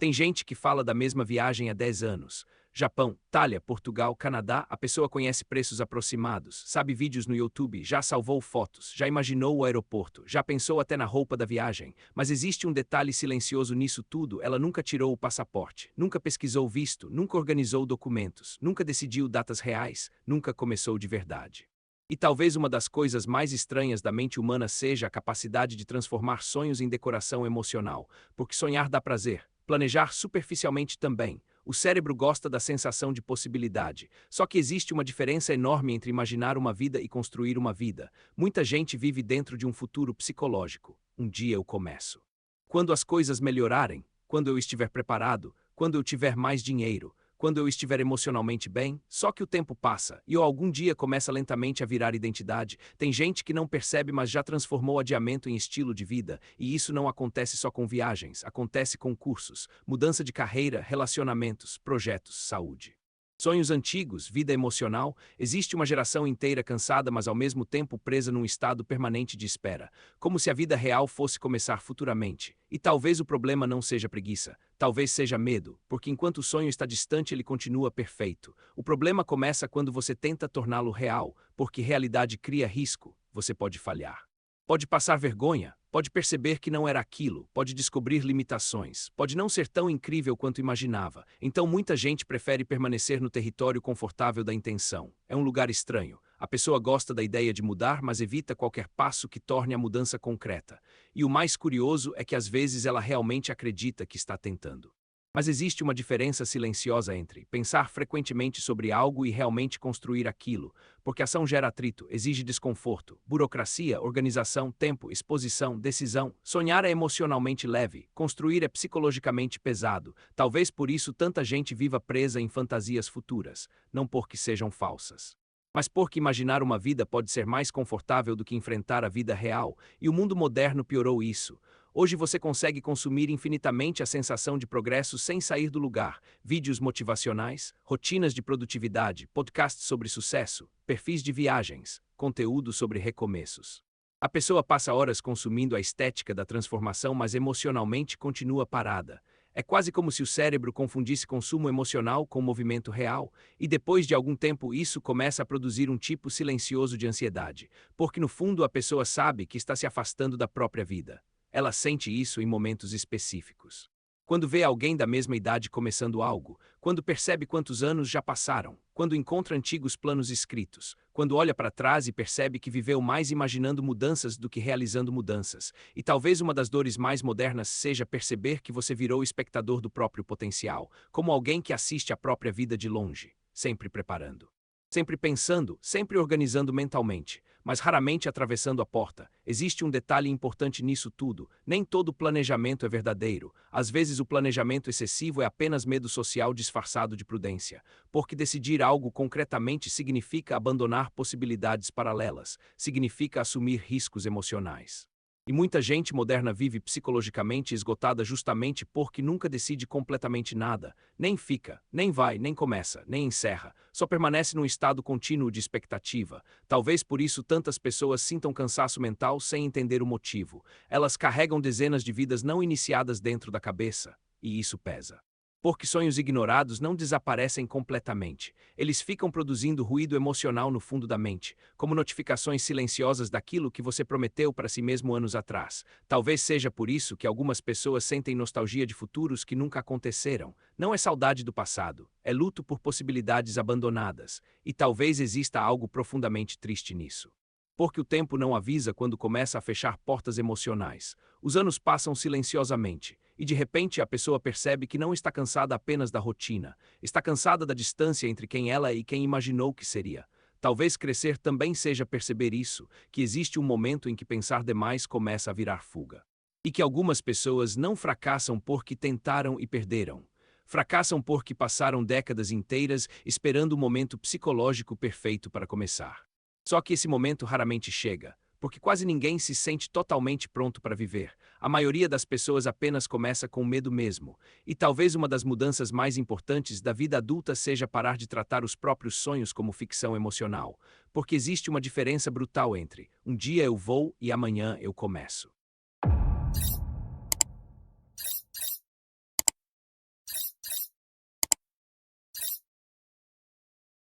Tem gente que fala da mesma viagem há 10 anos. Japão, Itália, Portugal, Canadá, a pessoa conhece preços aproximados, sabe vídeos no YouTube, já salvou fotos, já imaginou o aeroporto, já pensou até na roupa da viagem. Mas existe um detalhe silencioso nisso tudo: ela nunca tirou o passaporte, nunca pesquisou o visto, nunca organizou documentos, nunca decidiu datas reais, nunca começou de verdade. E talvez uma das coisas mais estranhas da mente humana seja a capacidade de transformar sonhos em decoração emocional, porque sonhar dá prazer, planejar superficialmente também. O cérebro gosta da sensação de possibilidade. Só que existe uma diferença enorme entre imaginar uma vida e construir uma vida. Muita gente vive dentro de um futuro psicológico. Um dia eu começo. Quando as coisas melhorarem, quando eu estiver preparado, quando eu tiver mais dinheiro, quando eu estiver emocionalmente bem. Só que o tempo passa e algum dia começa lentamente a virar identidade. Tem gente que não percebe, mas já transformou adiamento em estilo de vida, e isso não acontece só com viagens, acontece com cursos, mudança de carreira, relacionamentos, projetos, saúde. Sonhos antigos, vida emocional. Existe uma geração inteira cansada, mas ao mesmo tempo presa num estado permanente de espera, como se a vida real fosse começar futuramente. E talvez o problema não seja preguiça, talvez seja medo, porque enquanto o sonho está distante ele continua perfeito. O problema começa quando você tenta torná-lo real, porque realidade cria risco, você pode falhar. Pode passar vergonha, pode perceber que não era aquilo, pode descobrir limitações, pode não ser tão incrível quanto imaginava. Então muita gente prefere permanecer no território confortável da intenção. É um lugar estranho. A pessoa gosta da ideia de mudar, mas evita qualquer passo que torne a mudança concreta. E o mais curioso é que às vezes ela realmente acredita que está tentando. Mas existe uma diferença silenciosa entre pensar frequentemente sobre algo e realmente construir aquilo, porque ação gera atrito, exige desconforto, burocracia, organização, tempo, exposição, decisão. Sonhar é emocionalmente leve, construir é psicologicamente pesado. Talvez por isso tanta gente viva presa em fantasias futuras, não porque sejam falsas, mas porque imaginar uma vida pode ser mais confortável do que enfrentar a vida real, e o mundo moderno piorou isso. Hoje você consegue consumir infinitamente a sensação de progresso sem sair do lugar. Vídeos motivacionais, rotinas de produtividade, podcasts sobre sucesso, perfis de viagens, conteúdo sobre recomeços. A pessoa passa horas consumindo a estética da transformação, mas emocionalmente continua parada. É quase como se o cérebro confundisse consumo emocional com movimento real, e depois de algum tempo isso começa a produzir um tipo silencioso de ansiedade, porque no fundo a pessoa sabe que está se afastando da própria vida. Ela sente isso em momentos específicos. Quando vê alguém da mesma idade começando algo, quando percebe quantos anos já passaram, quando encontra antigos planos escritos, quando olha para trás e percebe que viveu mais imaginando mudanças do que realizando mudanças. E talvez uma das dores mais modernas seja perceber que você virou espectador do próprio potencial, como alguém que assiste a própria vida de longe, sempre preparando, sempre pensando, sempre organizando mentalmente, mas raramente atravessando a porta. Existe um detalhe importante nisso tudo: nem todo planejamento é verdadeiro. Às vezes o planejamento excessivo é apenas medo social disfarçado de prudência, porque decidir algo concretamente significa abandonar possibilidades paralelas, significa assumir riscos emocionais. E muita gente moderna vive psicologicamente esgotada justamente porque nunca decide completamente nada, nem fica, nem vai, nem começa, nem encerra, só permanece num estado contínuo de expectativa. Talvez por isso tantas pessoas sintam cansaço mental sem entender o motivo. Elas carregam dezenas de vidas não iniciadas dentro da cabeça, e isso pesa. Porque sonhos ignorados não desaparecem completamente. Eles ficam produzindo ruído emocional no fundo da mente, como notificações silenciosas daquilo que você prometeu para si mesmo anos atrás. Talvez seja por isso que algumas pessoas sentem nostalgia de futuros que nunca aconteceram. Não é saudade do passado, é luto por possibilidades abandonadas. E talvez exista algo profundamente triste nisso. Porque o tempo não avisa quando começa a fechar portas emocionais. Os anos passam silenciosamente, e de repente a pessoa percebe que não está cansada apenas da rotina, está cansada da distância entre quem ela é e quem imaginou que seria. Talvez crescer também seja perceber isso, que existe um momento em que pensar demais começa a virar fuga. E que algumas pessoas não fracassam porque tentaram e perderam. Fracassam porque passaram décadas inteiras esperando o momento psicológico perfeito para começar. Só que esse momento raramente chega, porque quase ninguém se sente totalmente pronto para viver. A maioria das pessoas apenas começa com medo mesmo. E talvez uma das mudanças mais importantes da vida adulta seja parar de tratar os próprios sonhos como ficção emocional, porque existe uma diferença brutal entre um dia eu vou e amanhã eu começo.